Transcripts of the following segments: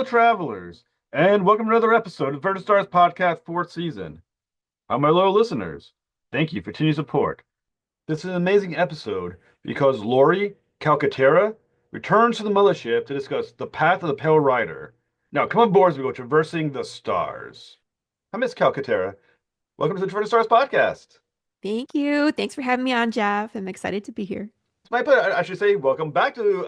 Hello, travelers, and welcome to another episode of Vertical Stars Podcast 4th season. My loyal listeners, thank you for continued support. This is an amazing episode because Laurie Calcaterra returns to the mothership to discuss the path of the Pale Rider. Now, come on board as we go traversing the stars. Hi, Miss Calcaterra. Welcome to the Vertical Stars Podcast. Thank you. Thanks for having me on, Jeff. I'm excited to be here. It's my pleasure. I should say welcome back to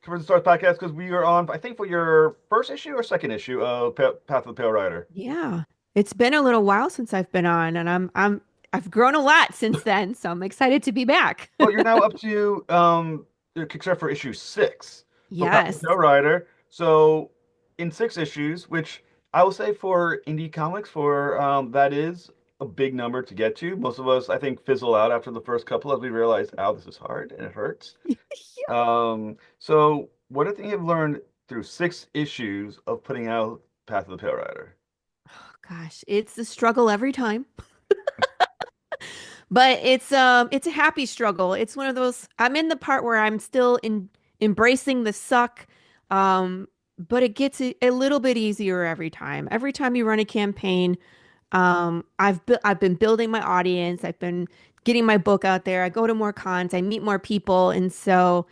Vertical Stars Podcast because we are on, I think, for your first issue or second issue of Path of the Pale Rider. Yeah. It's been a little while since I've been on, and I've grown a lot since then, so I'm excited to be back. Well, you're now up to the Kickstarter for issue 6 for Path of Yes. the Pale Rider. So in 6 issues, which I will say for indie comics, for that is a big number to get to. Most of us, I think, fizzle out after the first couple as we realize, oh, this is hard and it hurts. So what do you think you've learned through 6 issues of putting out Path of the Pale Rider? Oh, gosh, it's a struggle every time. But it's a happy struggle. It's one of those I'm in the part where I'm still in embracing the suck. But it gets a little bit easier every time. Every time you run a campaign, I've been building my audience. I've been getting my book out there. I go to more cons. I meet more people, and so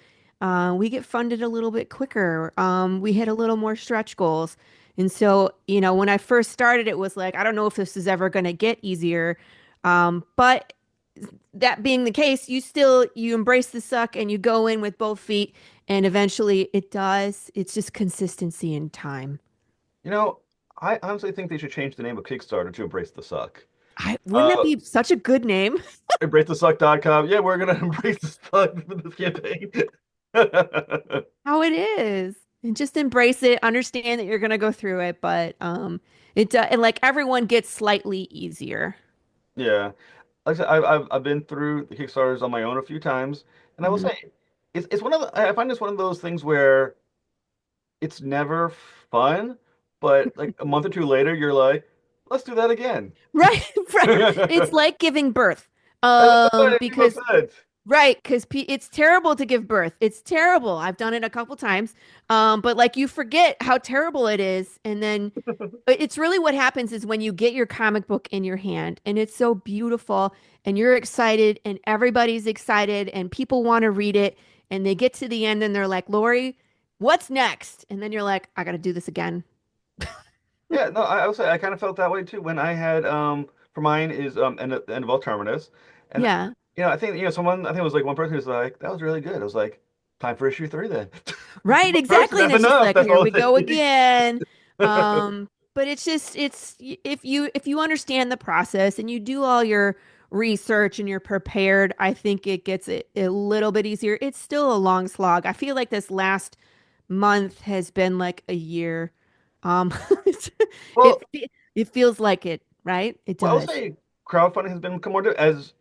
we get funded a little bit quicker. We hit a little more stretch goals, and so when I first started, it was like I don't know if this is ever going to get easier. But that being the case, you embrace the suck and you go in with both feet, and eventually it does. It's just consistency and time. You know, I honestly think they should change the name of Kickstarter to Embrace the Suck. Wouldn't that Uh, be such a good name? EmbraceTheSuck.com. Yeah, we're gonna embrace the suck for this campaign. How it is. And just embrace it, understand that you're going to go through it, but and like everyone gets slightly easier. Yeah, like I said, I've been through the Kickstarters on my own a few times, and I will Mhm. say it's one of I find it's one of those things where it's never fun, but like a month or two later, you're like, let's do that again. Right, right. It's like giving birth. I know it makes no Because sense. Right, because it's terrible to give birth. It's terrible. I've done it a couple times. But like you forget how terrible it is, and then but it's really what happens is when you get your comic book in your hand and it's so beautiful and you're excited and everybody's excited and people want to read it and they get to the end and they're like, Lori, what's next? And then you're like, I got to do this again. Yeah, no, I would say I kind of felt that way too when I had for mine is end of all terminus, and Yeah. I think someone I think it was like one person who's like that was really good. I was like, time for issue 3 then. Right, One person, exactly. And that's it's just enough. like, That's here all we it go takes. again. But it's just if you understand the process and you do all your research and you're prepared, I think it gets it a little bit easier. It's still a long slog. I feel like this last month has been like a year. Um, Well, it feels like it, right? It I would does. say crowdfunding has become more as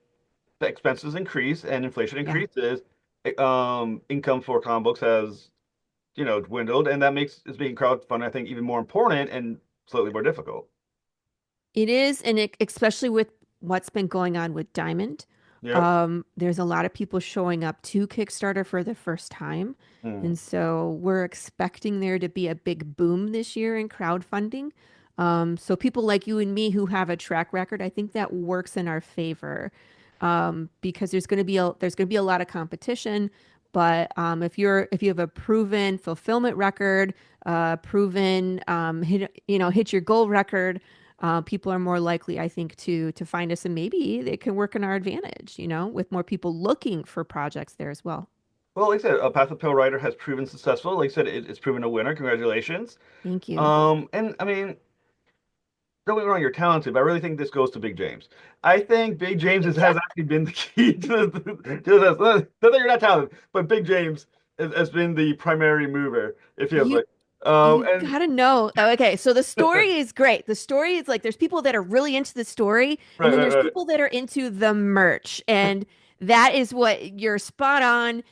the expenses increase and inflation Yeah. increases. Income for comic books has dwindled, and that makes is making crowdfunding I think even more important and slightly more difficult. It is, and especially with what's been going on with Diamond, Yep. there's a lot of people showing up to Kickstarter for the first time. Hmm. And so we're expecting there to be a big boom this year in crowdfunding. So people like you and me who have a track record, I think that works in our favor because there's going to be a lot of competition. But if you have a proven fulfillment record, proven hit your goal record, people are more likely, I think, to find us, and maybe it can work in our advantage, with more people looking for projects there as well. Well, like I said, Path of Pale Rider has proven successful. Like I said, it's proven a winner. Congratulations. Thank you. And I mean, don't get me wrong, you're talented, but I really think this goes to Big James. I think Big James has actually been the key to this. Not that you're not talented, but Big James has been the primary mover, it feels You like. you And gotta know. Oh, okay, so the story is great. The story is like there's people that are really into the story, and right, then right, there's right. people that are into the merch, and that is what you're spot on.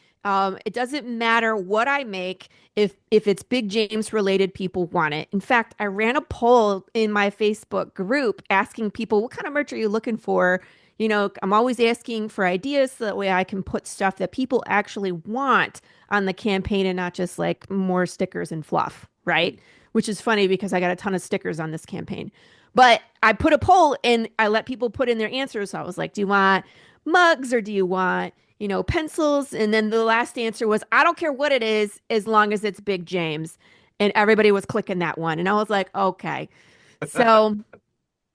It doesn't matter what I make if it's Big James related, people want it. In fact, I ran a poll in my Facebook group asking people, "What kind of merch are you looking for?" I'm always asking for ideas so that way I can put stuff that people actually want on the campaign and not just like more stickers and fluff, right? which is funny because I got a ton of stickers on this campaign. But I put a poll and I let people put in their answers. So I was like, do you want mugs or do you want, pencils? And then the last answer was, I don't care what it is as long as it's Big James. And everybody was clicking that one. And I was like, okay. So,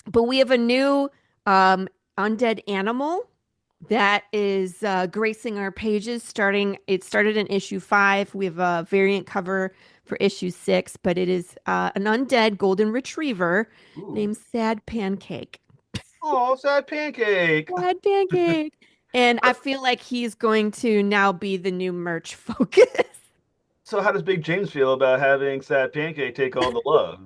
but we have a new um, undead animal that is gracing our pages starting. It started in issue 5. We have a variant cover for issue 6, but it is an undead golden retriever Ooh. named Sad Pancake. Oh, Sad Pancake. Sad Pancake. And I feel like he's going to now be the new merch focus. So how does Big James feel about having Sad Pancake take all the love?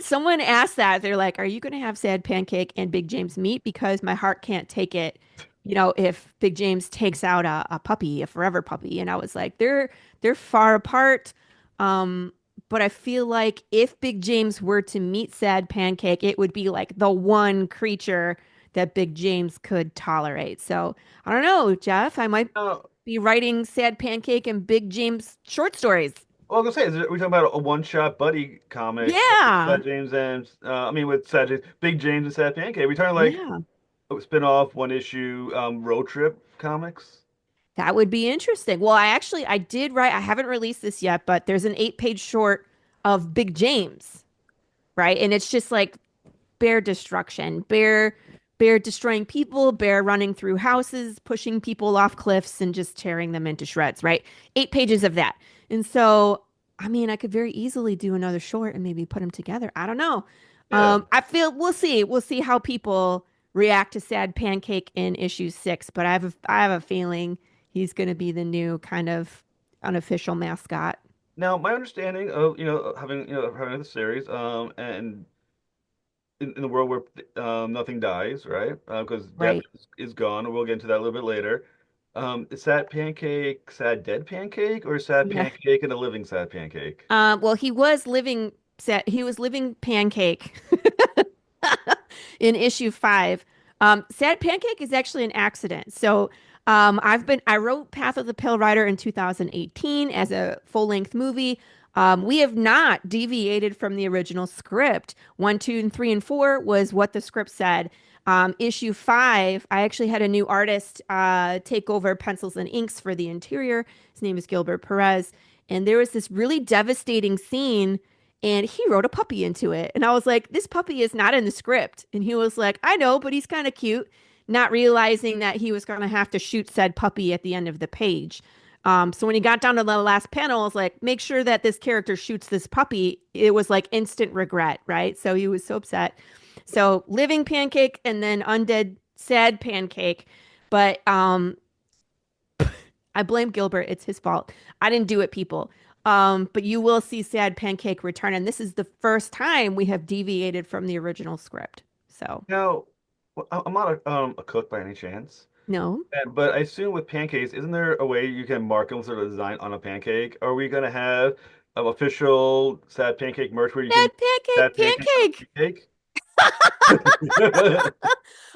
Someone asked that. They're like, "Are you going to have Sad Pancake and Big James meet? Because my heart can't take it, if Big James takes out a puppy, a forever puppy." And I was like, they're far apart. Um, but I feel like if Big James were to meet Sad Pancake, it would be like the one creature that Big James could tolerate. So I don't know, Jeff. I might No. be writing Sad Pancake and Big James short stories. Well, I was gonna say, we talking about a one-shot buddy comic with Yeah. Sad James and with Sad James, Big James and Sad Pancake. We talking like Yeah. a spin-off one issue road trip comics. That would be interesting. Well, I did write, I haven't released this yet, but there's an 8-page short of Big James, right? And it's just like bear destruction, bear destroying people, bear running through houses, pushing people off cliffs and just tearing them into shreds, right? 8 pages of that. And so, I mean, I could very easily do another short and maybe put them together. I don't know. Yeah. I feel we'll see. We'll see how people react to Sad Pancake in issue 6, but I have a feeling he's going to be the new kind of unofficial mascot. Now, my understanding of having the series and in the world where nothing dies, right? Because death Right. is gone. We'll get into that a little bit later. Is Sad Pancake Sad Dead Pancake or Sad Yeah. Pancake and a living Sad Pancake? Well, he was living pancake in issue 5. Sad Pancake is actually an accident. So I wrote Path of the Pale Rider in 2018 as a full-length movie. We have not deviated from the original script. 1, 2, and 3, and 4 was what the script said. Issue 5, I actually had a new artist take over pencils and inks for the interior. His name is Gilbert Perez. And there was this really devastating scene and he wrote a puppy into it. And I was like, this puppy is not in the script. And he was like, I know, but he's kind of cute, not realizing that he was going to have to shoot said puppy at the end of the page. So when he got down to the last panel, I was like, make sure that this character shoots this puppy. It was like instant regret, right? So he was so upset. So living pancake and then undead sad pancake. But I blame Gilbert. It's his fault. I didn't do it, people. But you will see Sad Pancake return, and this is the first time we have deviated from the original script. So, Now, I'm not a cook by any chance, no. but I assume with pancakes, isn't there a way you can mark them sort of design on a pancake? Are we gonna have an official Sad Pancake merch where you can Sad Pancake Sad Pancake on Pancake. a pancake?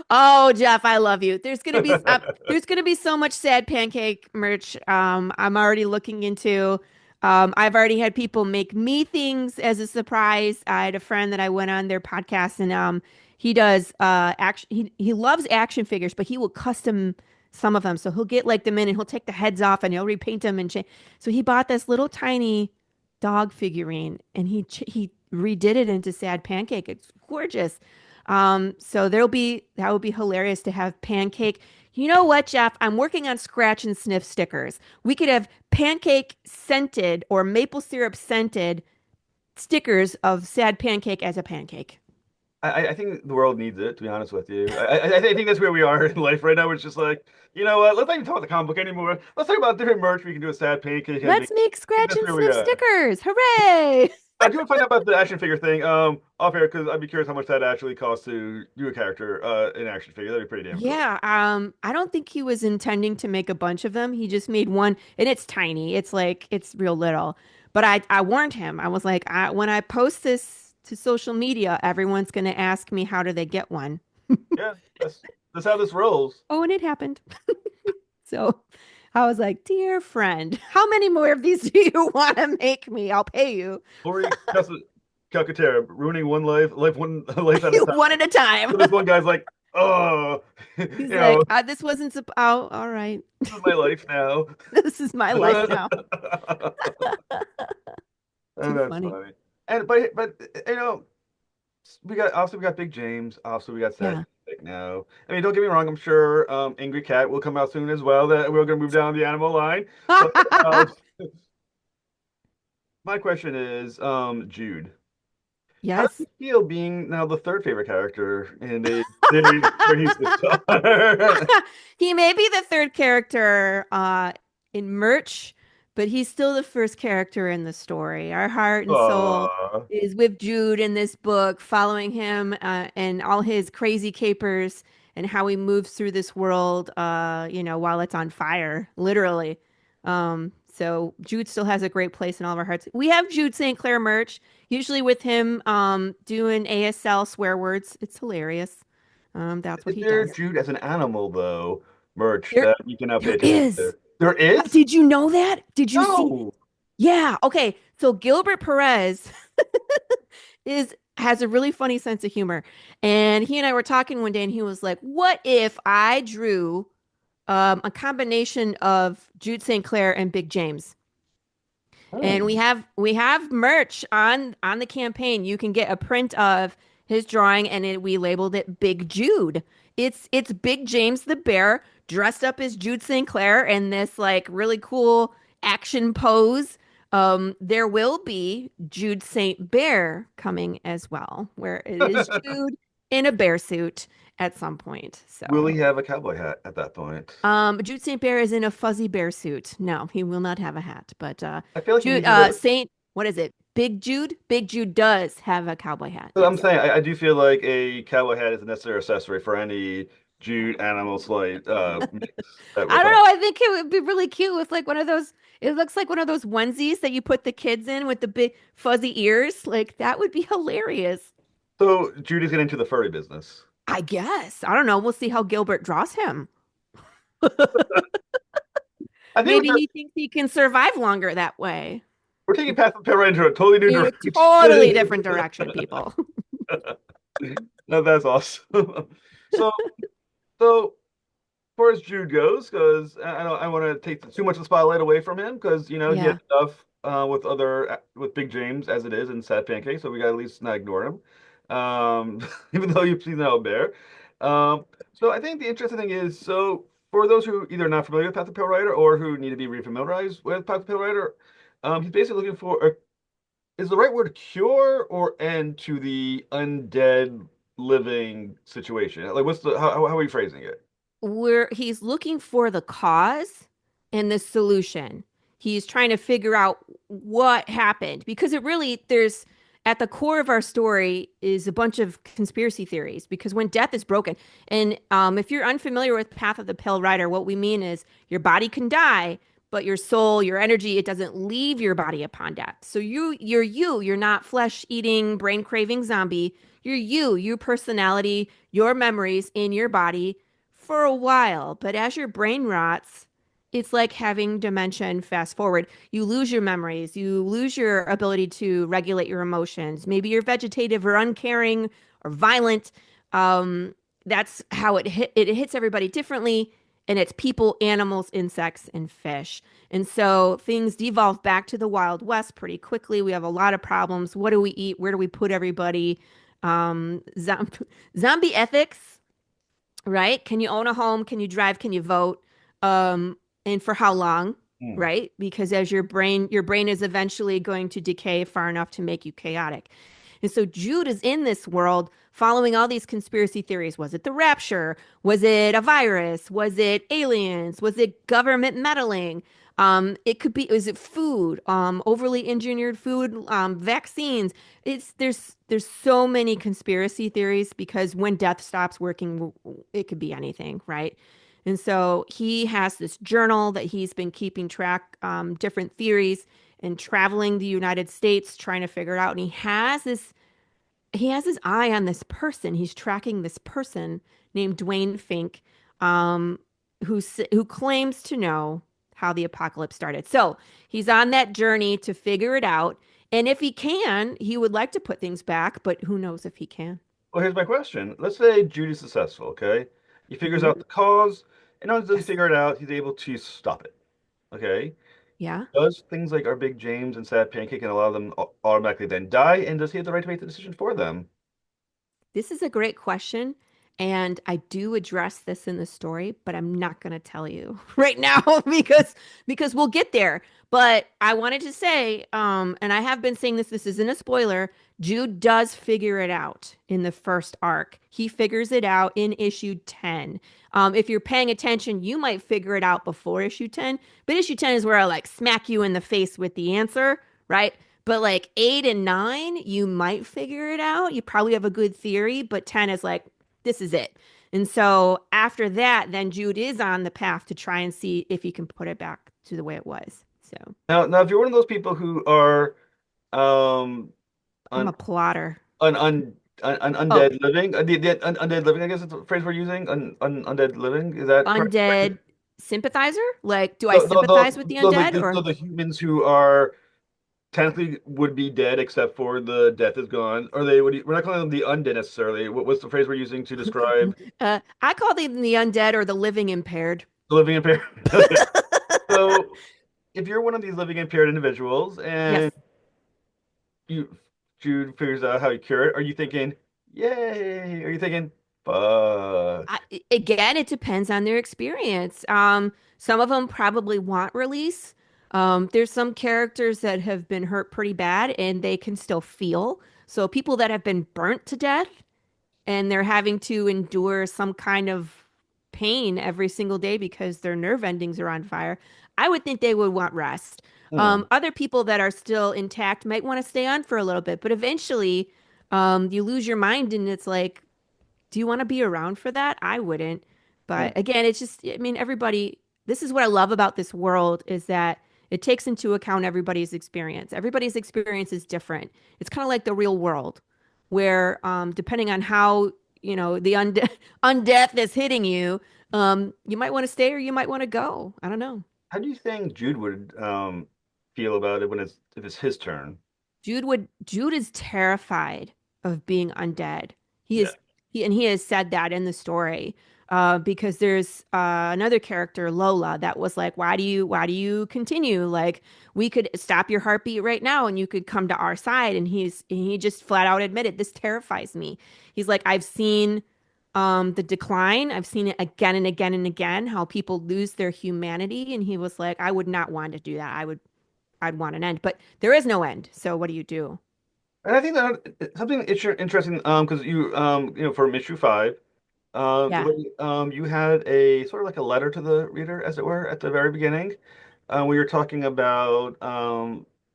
Oh, Jeff, I love you. There's gonna be so much Sad Pancake merch. I'm already looking into. I've already had people make me things as a surprise. I had a friend that I went on their podcast, and he does action. He loves action figures, but he will custom some of them. So he'll get like them in, and he'll take the heads off, and he'll repaint them and change. So he bought this little tiny dog figurine, and he redid it into Sad Pancake. It's gorgeous. So that would be hilarious to have pancake. You know what, Jeff? I'm working on scratch and sniff stickers. We could have pancake scented or maple syrup scented stickers of Sad Pancake as a pancake. I think the world needs it, to be honest with you. I think that's where we are in life right now. It's just like, you know what? Let's not even talk about the comic book anymore. Let's talk about different merch we can do a Sad Pancake. I Let's think make scratch that's and where we sniff are. stickers. Hooray! I do want to find out about the action figure thing. Off air because I'd be curious how much that actually costs to do a character, an action figure. That'd be pretty damn cool. Yeah, I don't think he was intending to make a bunch of them. He just made one, and it's tiny. It's real little. But I warned him. I was like, when I post this to social media, everyone's going to ask me how do they get one. Yeah, that's how this rolls. Oh, and it happened. So, I was like, dear friend, how many more of these do you want to make me? I'll pay you Laurie Calcaterra ruining one one life at a time. one at a time. So this one guy's like, oh, He's like, this wasn't, oh, all right. this is my life now. This is my life now. And Too that's funny. funny. But we got Big James. Also, we got Sad Yeah. Pancake now. I mean, don't get me wrong. I'm sure Angry Cat will come out soon as well. That we're gonna move down the animal line. But my question is, Jude. How does Yes. he feel being now the third favorite character in a series where he's the star? He may be the third character in merch, but he's still the first character in the story. Our heart and soul Aw. is with Jude in this book, following him and all his crazy capers and how he moves through this world, while it's on fire, literally. So Jude still has a great place in all of our hearts. We have Jude St. Clair merch, usually with him doing ASL swear words. It's hilarious. That's what Is he there does. Jude as an animal though merch There, that you can now pay there attention is. to? There is? Did you know that? Did you see? No. Yeah. Okay. So Gilbert Perez is has a really funny sense of humor, and he and I were talking one day, and he was like, "What if I drew a combination of Jude St. Clair and Big James?" And Oh. we have merch on the campaign. You can get a print of his drawing, and we labeled it Big Jude. It's Big James the bear dressed up as Jude St. Clair in this like really cool action pose. There will be Jude St. Bear coming as well, where it is Jude in a bear suit at some point. Will So, he have a cowboy hat at that point? Jude St. Bear is in a fuzzy bear suit. No, he will not have a hat, but I feel like he Jude needs a. What is it? Big Jude? Big Jude does have a cowboy hat. So I'm Yes. saying I do feel like a cowboy hat is a necessary accessory for any Jude animal slate mix that we're I don't talking. know. I think it would be really cute with like one of those. It looks like one of those onesies that you put the kids in with the big fuzzy ears. Like that would be hilarious. So Jude is getting into the furry business. I guess. I don't know. We'll see how Gilbert draws him. I think Maybe he thinks he can survive longer that way. we're taking Path of Terror into a totally new In a totally direction. different direction, people. No, that's awesome. So, so far as Jude goes, because I don't, I want to take too much of the spotlight away from him, because he had Yeah. stuff with Big James as it is in Sad Pancake, so we got to at least not ignore him, even though you've seen that there. So I think the interesting thing is, so for those who either are not familiar with Path of Pale Rider or who need to be refamiliarized with Path of Pale Rider, he's basically looking for is the right word cure or end to the undead living situation? Like, what's the how are you phrasing it? Where he's looking for the cause and the solution. He's trying to figure out what happened because it really there's at the core of our story is a bunch of conspiracy theories because when death is broken and if you're unfamiliar with Path of the Pale Rider, what we mean is your body can die, but your soul, your energy, it doesn't leave your body upon death. So you're not flesh eating, brain craving zombie. You're your personality, your memories in your body for a while, but as your brain rots, it's like having dementia and fast forward. You lose your memories, you lose your ability to regulate your emotions. Maybe you're vegetative or uncaring or violent. Um, that's how it hits everybody differently. And it's people, animals, insects, and fish. And so things devolve back to the Wild West pretty quickly. We have a lot of problems. What do we eat? Where do we put everybody? Zombie ethics, right? Can you own a home? Can you drive? Can you vote? And for how long? Hmm. Right? Because as your brain is eventually going to decay far enough to make you chaotic. And so Jude is in this world following all these conspiracy theories. Was it the rapture? Was it a virus? Was it aliens? Was it government meddling? It could be, is it food? Overly engineered food, vaccines. There's so many conspiracy theories because when death stops working, it could be anything, right? And so he has this journal that he's been keeping track, different theories and traveling the United States trying to figure it out. And he has his eye on this person. He's tracking this person named Dwayne Fink, um, who claims to know. how the apocalypse started. So he's on that journey to figure it out. And if he can, he would like to put things back, but who knows if he can. Well, here's my question. Let's say Judy's successful, okay? He figures Hmm. out the cause, and not only does he Yes. figure it out, he's able to stop it, okay? Yeah. Does things like our Big James and Sad Pancake and allow them automatically then die, and does he have the right to make the decision for them? This is a great question. And I do address this in the story, but I'm not going to tell you right now because we'll get there. But I wanted to say, and I have been saying this, this isn't a spoiler. Jude does figure it out in the first arc. He figures it out in issue 10. If you're paying attention, you might figure it out before issue 10. But issue 10 is where I like smack you in the face with the answer, right? But like 8 and 9, you might figure it out. You probably have a good theory, but 10 is like, this is it. And so after that, then Jude is on the path to try and see if he can put it back to the way it was. So Now, if you're one of those people who are um I'm a un, plotter. Oh, undead living, undead living, I guess is the phrase we're using, undead living, is that correct? undead sympathizer? Like, do I The, the, sympathize with the the, undead the, the, or the humans who are technically would be dead except for the death is gone, or we're not calling them the undead necessarily. What's the phrase we're using to describe I call them the undead or the living impaired. the living impaired? Okay. So if you're one of these living impaired individuals Yes. and you Jude figures out how you cure it, are you thinking, yay? Are you thinking, fuck? Again, it depends on their experience. Some of them probably want release. There's some characters that have been hurt pretty bad and they can still feel. So people that have been burnt to death and they're having to endure some kind of pain every single day because their nerve endings are on fire, I would think they would want rest. Hmm. Other people that are still intact might want to stay on for a little bit, but eventually, you lose your mind and it's like, do you want to be around for that? I wouldn't. Hmm. But again, it's just, I mean, everybody, this is what I love about this world is that it takes into account everybody's experience. Everybody's experience is different. It's kind of like the real world where, depending on how, the undeath is hitting you, you might want to stay or you might want to go. I don't know. How do you think Jude would feel about it when if it's his turn? Jude is terrified of being undead. He Yeah. is he has said that in the story. Because there's another character, Lola, that was like, why do you continue? Like, we could stop your heartbeat right now and you could come to our side. And he just flat out admitted, this terrifies me. He's like, I've seen the decline. I've seen it again and again and again, how people lose their humanity. And he was like, I would not want to do that. I'd want an end, but there is no end. So what do you do? And I think that something interesting, because from issue 5, the Yeah. way you had a sort of like a letter to the reader, as it were, at the very beginning, where you're talking about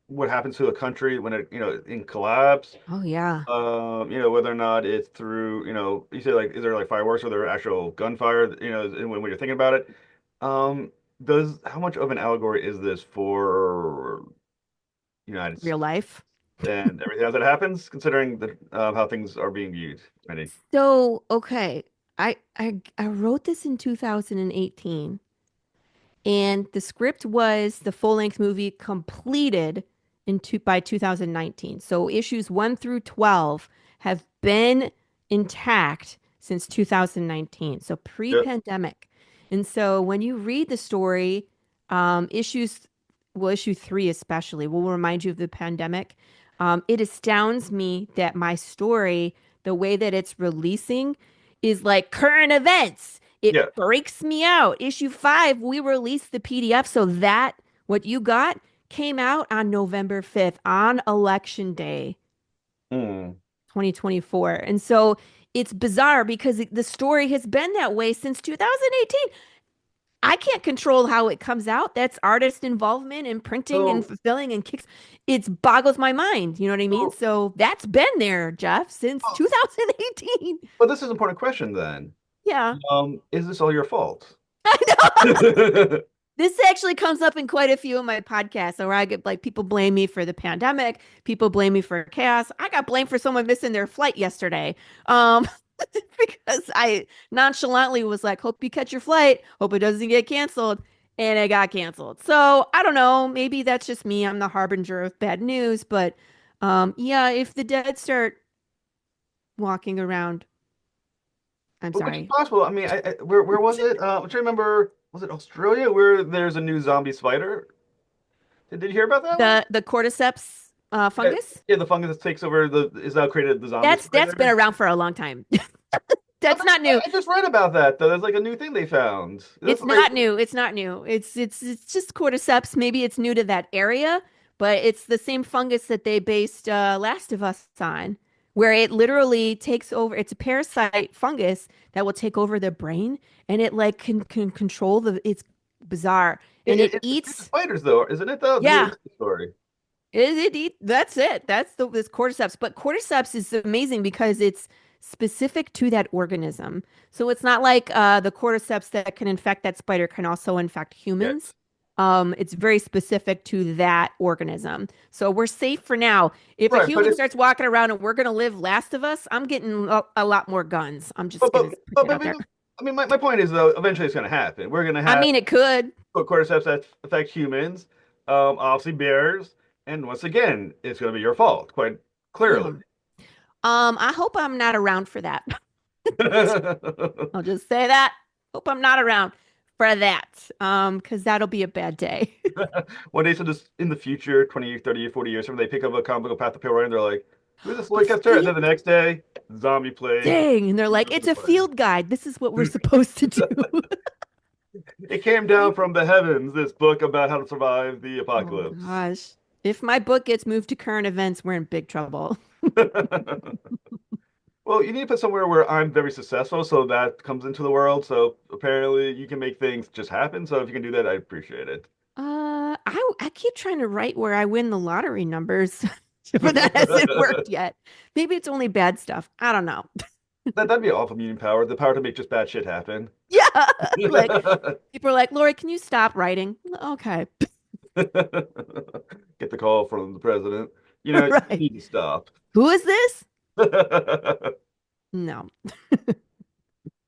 what happens to a country when it, in collapse. Oh yeah. Whether or not it's through, you say like, is there like fireworks or there actual gunfire, when you're thinking about it. Um, how much of an allegory is this for United Real States life. and everything else that happens, considering how things are being viewed? Maybe. So, okay. I wrote this in 2018 and the script was the full-length movie completed by 2019. So issues 1 through 12 have been intact since 2019. So Yeah. pre-pandemic. And so when you read the story, issues well, issue 3 especially will remind you of the pandemic. It astounds me that my story, the way that it's releasing, is like current events. Yeah. It breaks me out. Issue 5, we released the PDF. So that, what you got, came out on November 5th, on Election Day, Hmm. 2024. And so it's bizarre because the story has been that way since 2018. I can't control how it comes out. That's artist involvement and printing and So, fulfilling and kicks. It boggles my mind. You know what I mean? so, So that's been there, Jeff, since oh, 2018. but this is an important question then. Yeah. Is this all your fault? I know. Yeah. This actually comes up in quite a few of my podcasts where I get like people blame me for the pandemic, people blame me for chaos. I got blamed for someone missing their flight yesterday. Um, because I nonchalantly was like, hope you catch your flight, hope it doesn't get canceled. and it got canceled. So I don't know. Maybe that's just me. I'm the harbinger of bad news. But yeah, if the dead start walking around, I'm Which is sorry. possible. I mean, where was it? I'm trying to remember. Was it Australia where there's a new zombie spider? Did you hear about that one? The cordyceps Yeah, fungus. yeah, the fungus that takes over the is now created the zombie That's been spider. around for a long time. I, That's not new. I just read about that though. There's like a new thing they found. That's It's like, not new. It's not new. It's just cordyceps. Maybe it's new to that area, but it's the same fungus that they based Last of Us on, where it literally takes over. It's a parasite fungus that will take over the brain, and it like can control the. It's bizarre, and it it's the eats. spiders though, isn't it though? Yeah, That's the story. it eat. That's it. That's the this cordyceps. But cordyceps is amazing because it's specific to that organism. So it's not like the cordyceps that can infect that spider can also infect humans. Yes. It's very specific to that organism. So we're safe for now. If a Right, but human it's starts walking around and we're gonna live Last of Us, I'm getting a lot more guns. I'm just but gonna but put but, that but out there. I mean my point is though, eventually it's gonna happen. We're gonna I have mean, it could. cordyceps that affect humans, obviously bears, and once again, it's gonna be your fault, quite clearly. Damn. I hope I'm not around for that. I'll just say that. Hope I'm not around for that. Because that'll be a bad day. One day, so just in the future, 20, 30, 40 years from, they pick up a comic book Path to Paper and they're like, who's this Laurie It's Calcaterra? And then field the next day, zombie plague. dang. And they're like, it's a field guide. This is what we're supposed to do. It came down from the heavens, this book about how to survive the Oh apocalypse. gosh. If my book gets moved to current events, we're in big trouble. Well, you need to put somewhere where I'm very successful, so that comes into the world. So apparently, you can make things just happen. So if you can do that, I appreciate it. I keep trying to write where I win the lottery numbers, but that hasn't worked yet. Maybe it's only bad stuff. I don't know. That'd be awful mutant power, the power to make just bad shit happen. Yeah. Like people are like, Lori, can you stop writing? Okay. Get the call from the president. You know, you Right. need to stop. Who is this? No.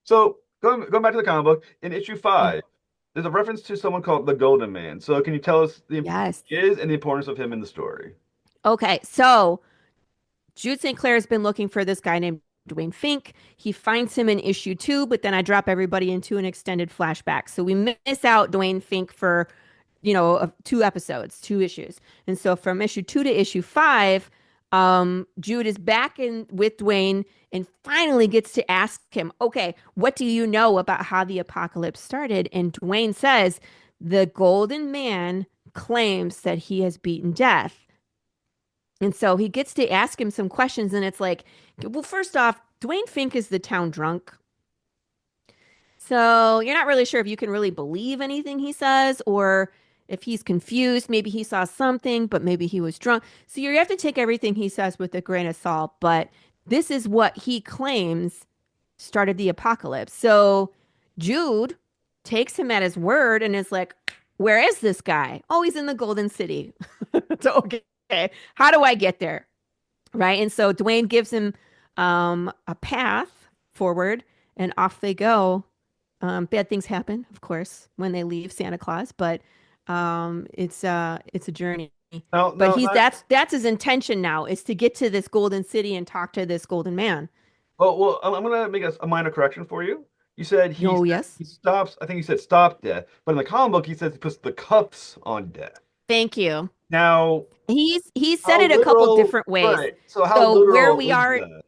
So going back to the comic book, in issue five, there's a reference to someone called the Golden Man. So can you tell us who Yes. he is and the importance of him in the story? Okay. So Jude St. Clair has been looking for this guy named Dwayne Fink. He finds him in issue two, but then I drop everybody into an extended flashback. So we miss out Dwayne Fink for, two episodes, two issues. And so from issue two to issue five, Jude is back in with Dwayne and finally gets to ask him, okay, what do you know about how the apocalypse started? And Dwayne says, the Golden Man claims that he has beaten death. And so he gets to ask him some questions, and it's like, well, first off, Dwayne Fink is the town drunk. So you're not really sure if you can really believe anything he says or if he's confused. Maybe he saw something, but maybe he was drunk. So you have to take everything he says with a grain of salt. But this is what he claims started the apocalypse. So Jude takes him at his word and is like, where is this guy? Oh, he's in the Golden City. So, okay, how do I get there? Right. And so Dwayne gives him a path forward and off they go. Bad things happen, of course, when they leave Santa Claus, but it's a journey. No, But no, he's not. that's his intention now is to get to this golden city and talk to this golden man. Well, I'm gonna make a minor correction for you. You said Oh, yes. he stops. I think you said stop death, but in the comic book he says he puts the cuffs on death. Thank you. Now, He's said how it a couple literal? different ways. Right. So how So where literal we is are, that?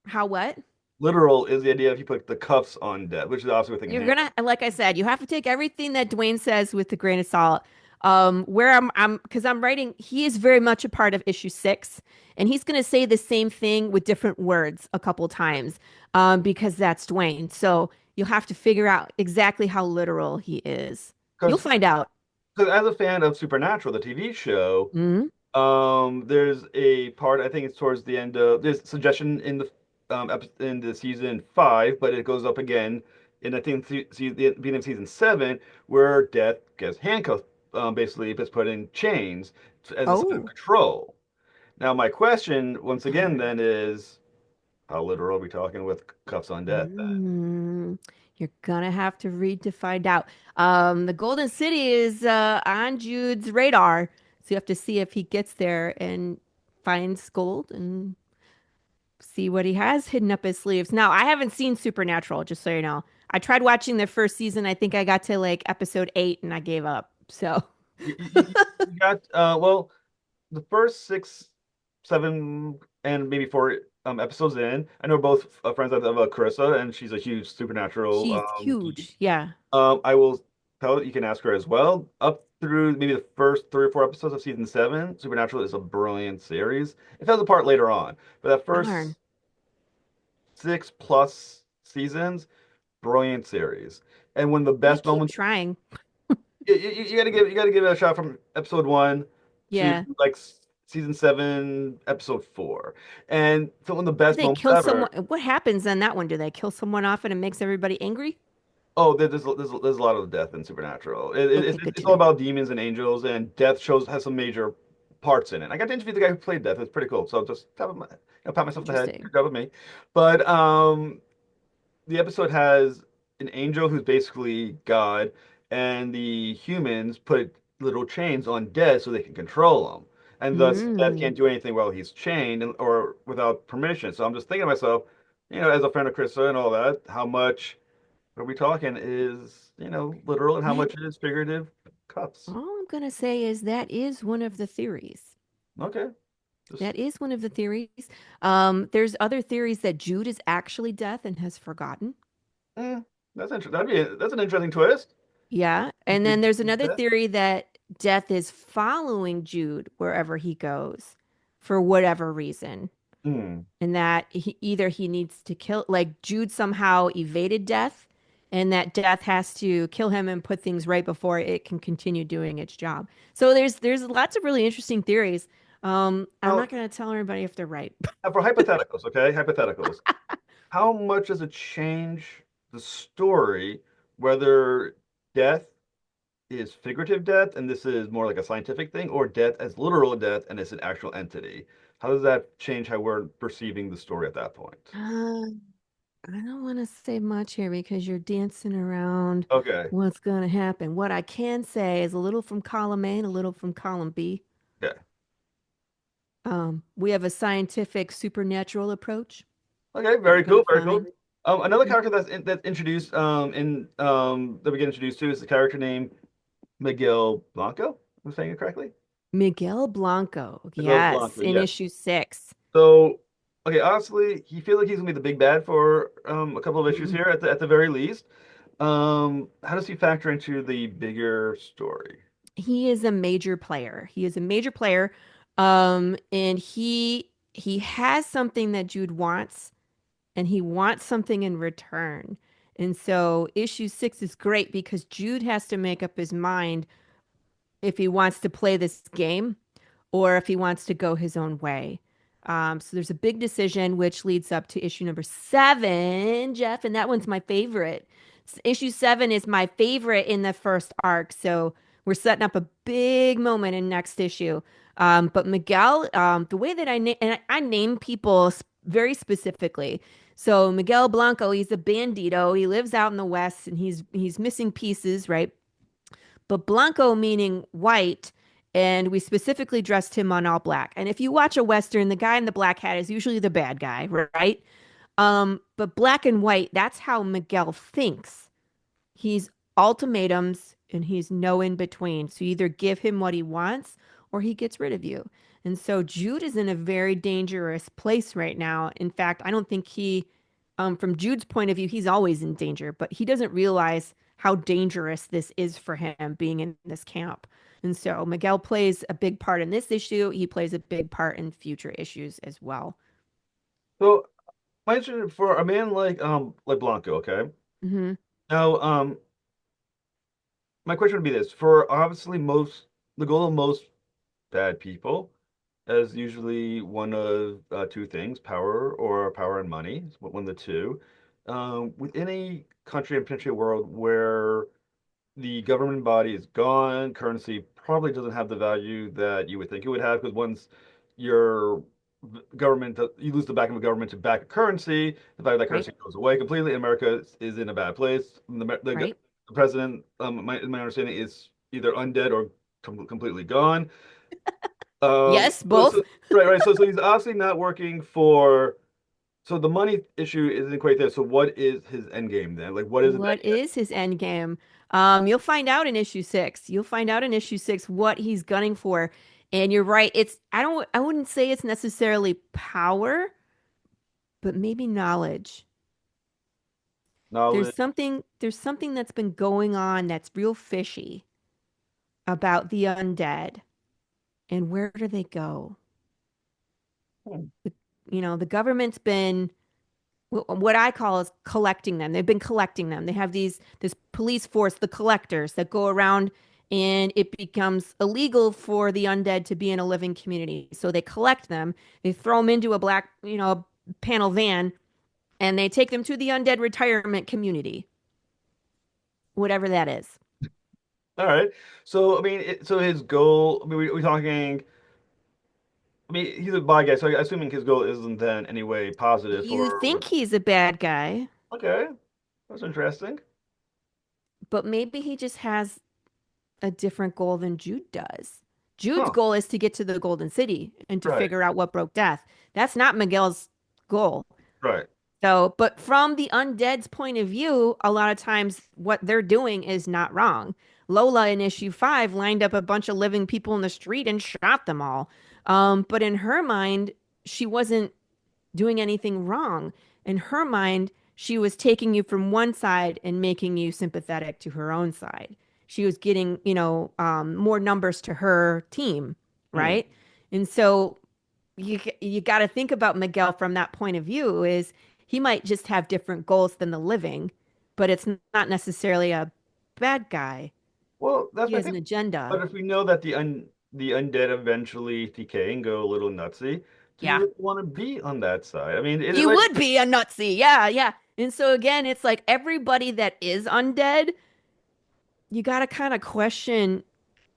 how what? Literal is the idea if you put the cuffs on death, which is obviously what they can You're handle. gonna, like I said, you have to take everything that Dwayne says with a grain of salt. Where because I'm writing, he is very much a part of issue six, and he's gonna say the same thing with different words a couple times, because that's Dwayne. So you'll have to figure out exactly how literal he is. You'll Because find out. as a fan of Supernatural, the TV show, Mhm. there's a part I think it's towards the end of there's a suggestion in the in the season five, but it goes up again in I think the beginning of season seven where Death gets handcuffed, basically gets put in chains as a sign of Oh. control. Now my question once again Oh. then is how literal are we talking with cuffs on Death then? Mm. You're gonna have to read to find out. The Golden City is on Jude's radar, so you have to see if he gets there and finds gold and see what he has hidden up his sleeves. Now, I haven't seen Supernatural, just so you know. I tried watching the first season. I think I got to like episode 8 and I gave up. So, You got well, the first six, seven, and maybe four episodes in. I know both friends of Carissa, and she's a huge Supernatural she's geek. huge. Yeah. I will tell you can ask her as well. Up through maybe the first 3 or 4 episodes of season 7, Supernatural is a brilliant series. It falls apart later on, but that Darn. first 6+ seasons, brilliant series. And one of the I'm gonna best keep moments, trying. you gotta give it a shot from episode 1 to Yeah. like season 7, episode 4. And so one of the Do best they moments kill someone? ever. What happens on that one? Do they kill someone off and it makes everybody angry? Oh, there's a lot of death in Supernatural. Okay, good It's to all know. about demons and angels, and death shows has some major parts in it. I got to interview the guy who played Death. It's pretty cool. So just pat myself on the head. Interesting. Good job with me. But the episode has an angel who's basically God, and the humans put little chains on Death so they can control him, and thus Death Mm. can't do anything while he's chained or without permission. So I'm just thinking to myself, as a friend of Krista and all that, how much what we talking is, literal and how That much is figurative cuts. all I'm gonna say is that is one of the theories. Okay. That Just is one of the theories. There's other theories that Jude is actually death and has forgotten. mm, that's interesting. That's an interesting twist. Yeah. You And then could there's use another that. theory that death is following Jude wherever he goes for whatever reason. Hmm. And that either he needs to kill, like Jude somehow evaded death, and that death has to kill him and put things right before it can continue doing its job. So there's lots of really interesting theories. I'm Now, not going to tell everybody if they're right. for hypotheticals, okay? Hypotheticals. How much does it change the story whether death is figurative death and this is more like a scientific thing, or death as literal death and it's an actual entity? How does that change how we're perceiving the story at that point? Uh, I don't want to say much here because you're dancing around Okay. what's going to happen. What I can say is a little from column A and a little from column B. Okay. We have a scientific supernatural approach Okay, that we're very going to cool, very cool. find. Another character that's introduced in that we get introduced to is the character named Miguel Blanco. Am I saying it correctly? Miguel Blanco, Miguel yes, Blanco, in yes. issue 6. So, okay, honestly, he feels like he's gonna be the big bad for a couple of issues Mhm. here at the very least. How does he factor into the bigger story? He is a major player. He is a major player, and he has something that Jude wants, and he wants something in return. And so issue 6 is great because Jude has to make up his mind if he wants to play this game or if he wants to go his own way. So there's a big decision, which leads up to issue number 7, Jeff, and that one's my favorite. Issue 7 is my favorite in the first arc. So we're setting up a big moment in next issue. But Miguel, the way that I name people very specifically. So Miguel Blanco, he's a bandito. He lives out in the West, and he's missing pieces, right? But Blanco meaning white, and we specifically dressed him on all black. And if you watch a Western, the guy in the black hat is usually the bad guy, right? But black and white, that's how Miguel thinks. He's ultimatums and he's no in between. So you either give him what he wants or he gets rid of you. And so Jude is in a very dangerous place right now. In fact, I don't think from Jude's point of view, he's always in danger, but he doesn't realize how dangerous this is for him being in this camp. And so Miguel plays a big part in this issue. He plays a big part in future issues as well. So, my question for a man like Blanco, okay? Hmm. Now, my question would be this: for obviously the goal of most bad people is usually one of two things: power and money. It's one of the two. Within a country and potentially a world where the government body is gone, currency probably doesn't have the value that you would think it would have because once your government, you lose the backing of the government to back a currency. The fact that Right, currency goes away completely, America is in a bad place. right. The president, my understanding is either undead or completely gone. Yes, So, so both. right. So he's obviously not working for. So the money issue isn't quite there. So what is his end game then? Like, what is it that What is his end game? You'll find out in issue six. You'll find out in issue six what he's gunning for. And you're right. I wouldn't say it's necessarily power, but maybe knowledge. knowledge? There's something that's been going on that's real fishy about the undead. And where do they go? Hmm. The, the government's been what I call is collecting them. They've been collecting them. They have this police force, the collectors that go around and it becomes illegal for the undead to be in a living community. So they collect them, they throw them into a black, panel van and they take them to the undead retirement community, whatever that is. All right. So I mean, so his goal. I mean, we talking. I mean, he's a bad guy, so assuming his goal isn't then anyway positive You think or he's a bad guy, okay, that's interesting. but maybe he just has a different goal than Jude does. Jude's Huh. goal is to get to the Golden City and to Right. figure out what broke Death. That's not Miguel's goal. Right. So, but from the undead's point of view, a lot of times what they're doing is not wrong. Lola in issue five lined up a bunch of living people in the street and shot them all. But in her mind, she wasn't doing anything wrong. In her mind, she was taking you from one side and making you sympathetic to her own side. She was getting, more numbers to her team, Hmm. right? And so you got to think about Miguel from that point of view is he might just have different goals than the living, but it's not necessarily a bad guy. Well, that's He my has thing. an But agenda. if we know that the undead eventually decay and go a little nutsy, do you Yeah. really want to be on that side? I mean, is it You like would be a nutsy. Yeah, yeah. And so again, it's like everybody that is undead, you got to kind of question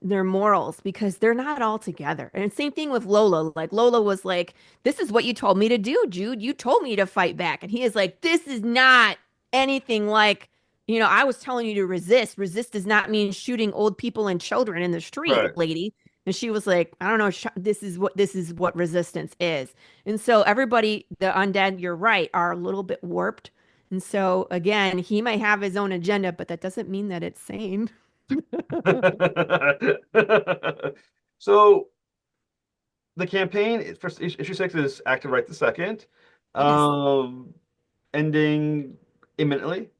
their morals because they're not all together. And same thing with Lola. Like Lola was like, "This is what you told me to do, Jude. You told me to fight back." And he is like, "This is not anything like, I was telling you to resist. Resist does not mean shooting old people and children in the street, right? lady." And she was like, "I don't know. This is what resistance is." And so everybody, the undead, you're right, are a little bit warped. And so again, he might have his own agenda, but that doesn't mean that it's sane. So the campaign for issue six is active right this second, Yes. um, ending imminently.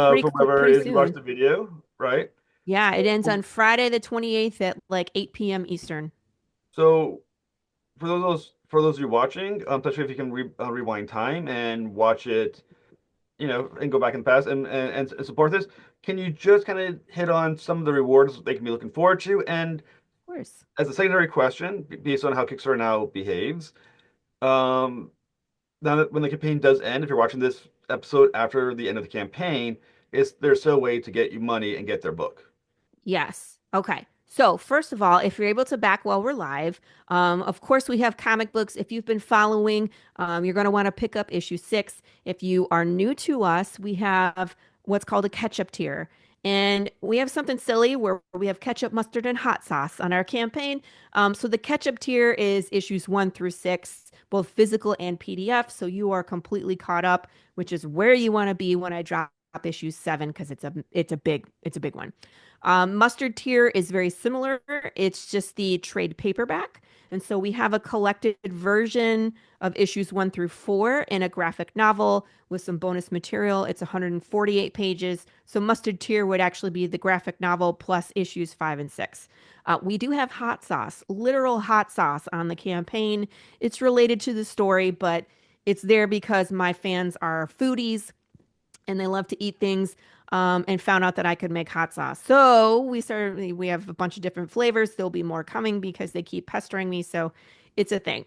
Pretty From quick, wherever pretty it is you watch soon. the video, right? Yeah, it ends So, on Friday the 28th at like 8 p.m. Eastern. so for those of you watching, especially if you can rewind time and watch it, and go back in the past and support this, can you just kind of hit on some of the rewards they can be looking forward to? And Of course. as a secondary question, based on how Kickstarter now behaves, um, now that when the campaign does end, if you're watching this episode after the end of the campaign, is there's still a way to get you money and get their book? Yes. Okay. So, first of all, if you're able to back while we're live, of course, we have comic books. If you've been following, you're going to want to pick up issue six. If you are new to us, we have what's called a ketchup tier. And we have something silly where we have ketchup, mustard, and hot sauce on our campaign. So, the ketchup tier is issues one through six, both physical and PDF. So, you are completely caught up, which is where you want to be when I drop issue seven because it's a big one. Mustard Tier is very similar. It's just the trade paperback. And so we have a collected version of issues one through four in a graphic novel with some bonus material. It's 148 pages. So Mustard Tier would actually be the graphic novel plus issues five and six. We do have hot sauce, literal hot sauce on the campaign. It's related to the story, but it's there because my fans are foodies and they love to eat things and found out that I could make hot sauce. So we have a bunch of different flavors. There'll be more coming because they keep pestering me. So it's a thing.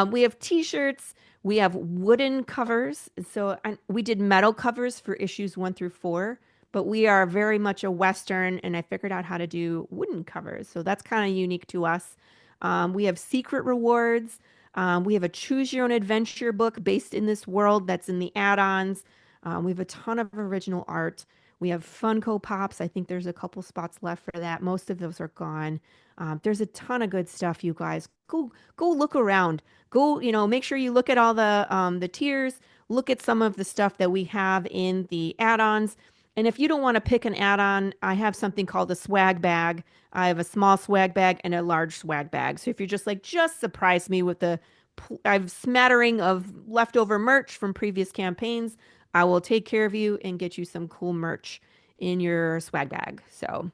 We have t-shirts. We have wooden covers. We did metal covers for issues one through four, but we are very much a Western, and I figured out how to do wooden covers. So that's kind of unique to us. We have secret rewards. We have a choose your own adventure book based in this world that's in the add-ons. We have a ton of original art. We have Funko Pops. I think there's a couple spots left for that. Most of those are gone. There's a ton of good stuff, you guys. Go look around. Go, make sure you look at all the tiers. Look at some of the stuff that we have in the add-ons. And if you don't want to pick an add-on, I have something called a swag bag. I have a small swag bag and a large swag bag. So if you're just like, just surprise me with I have smattering of leftover merch from previous campaigns, I will take care of you and get you some cool merch in your swag bag. So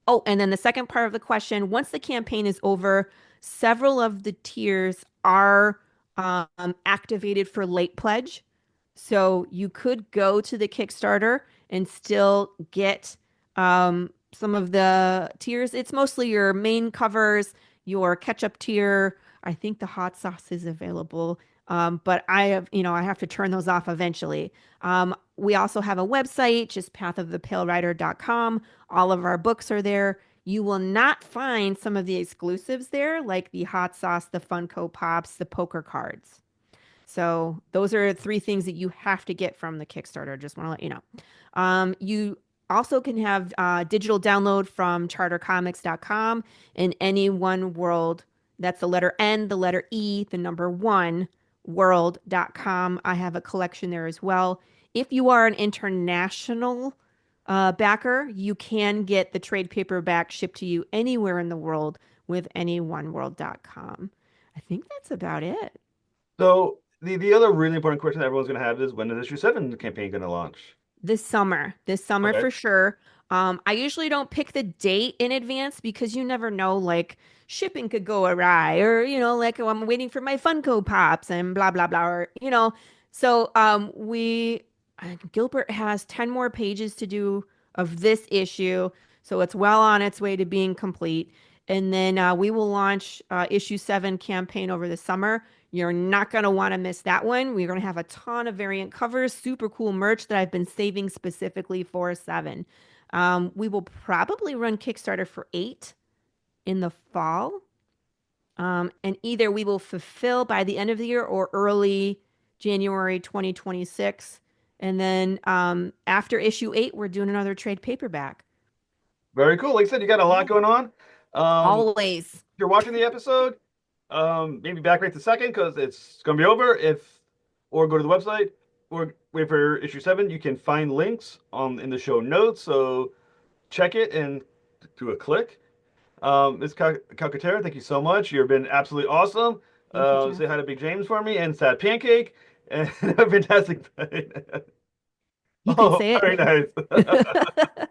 oh, and then the second part of the question, once the campaign is over, several of the tiers are activated for late pledge. So you could go to the Kickstarter and still get some of the tiers. It's mostly your main covers, your ketchup tier. I think the hot sauce is available. But I have to turn those off eventually. We also have a website, just pathofthepalerider.com. All of our books are there. You will not find some of the exclusives there, like the hot sauce, the Funko Pops, the poker cards. So those are three things that you have to get from the Kickstarter. Just want to let you know. You also can have digital download from chartercomics.com in any one world. That's the letter N, the letter E, the number one, world.com. I have a collection there as well. If you are an international backer, you can get the trade paperback shipped to you anywhere in the world with anyoneworld.com. I think that's about it. So the other really important question that everyone's going to have is when is issue 7 campaign going to launch? This summer Okay. for sure. I usually don't pick the date in advance because you never know, like shipping could go awry, or like oh, I'm waiting for my Funko Pops and blah blah blah, or So we Gilbert has 10 more pages to do of this issue, so it's well on its way to being complete. And then we will launch issue 7 campaign over the summer. You're not going to want to miss that one. We're going to have a ton of variant covers, super cool merch that I've been saving specifically for 7. We will probably run Kickstarter for 8 in the fall. And either we will fulfill by the end of the year or early January 2026. And then after issue 8, we're doing another trade paperback. Very cool. Like I said, you got a lot Yeah. going on. Always. If you're watching the episode, maybe back right the second because it's going to be over. Or go to the website or wait for issue 7. You can find links in the show notes. So check it and do a click. Ms. Calcaterra, thank you so much. You've been absolutely awesome. Thank you, Jeff. Say hi to Big James for me and Sad Pancake. And have a fantastic night. You can Oh, say very it. nice.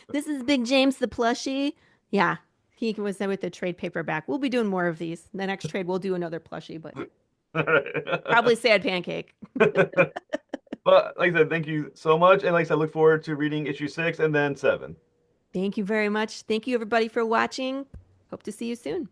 This is Big James the plushie. Yeah, he was there with the trade paperback. We'll be doing more of these. The next trade, we'll do another plushie, but All right. probably Sad Pancake. But like I said, thank you so much. And like I said, I look forward to reading issue 6 and then 7. Thank you very much. Thank you, everybody, for watching. Hope to see you soon.